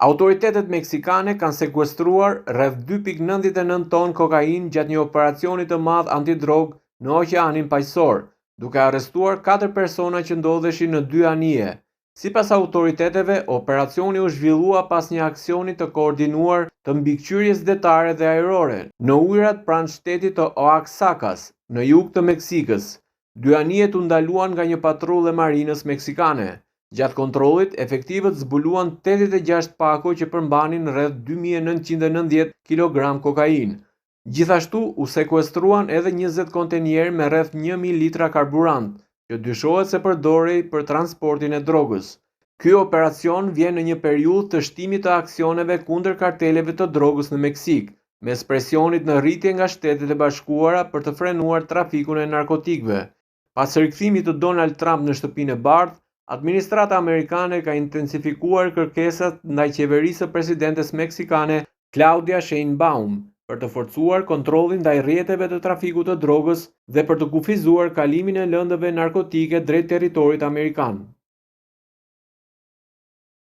Autoritetet meksikane kanë sekuestruar rreth 2,99 ton kokainë gjatë një operacioni të madh antidrog në Oqeanin Paqësor, duke arrestuar 4 persona që ndodheshin në 2 anije. Sipas autoriteteve, operacioni u zhvillua pas një aksioni të koordinuar të mbikëqyrjes detare dhe ajrore në ujërat pranë shtetit të Oaxacas, në jug të Meksikës. 2 anijet u ndaluan nga një patrullë e marinës meksikane. Gjatë kontrollit, efektivët zbuluan 86 pako që përmbanin rreth 2.990 kg kokainë. Gjithashtu, u sekuestruan edhe 20 kontenierë me rreth 1.000 litra karburant, që dyshohet se përdorej për transportin e drogës. Ky operacion vjen në një periudhë të shtimit të aksioneve kundër karteleve të drogës në Meksik, mes presionit në rritje nga Shtetet e Bashkuara për të frenuar trafikun e narkotikëve. Pas rikthimit të Donald Trump në Shtëpinë e Bardhë, administrata amerikane ka intensifikuar kërkesat ndaj qeverisë së presidentes meksikane Claudia Sheinbaum për të forcuar kontrollin ndaj rrjeteve të trafikut të drogës dhe për të kufizuar kalimin e lëndëve narkotike drejt territorit amerikan.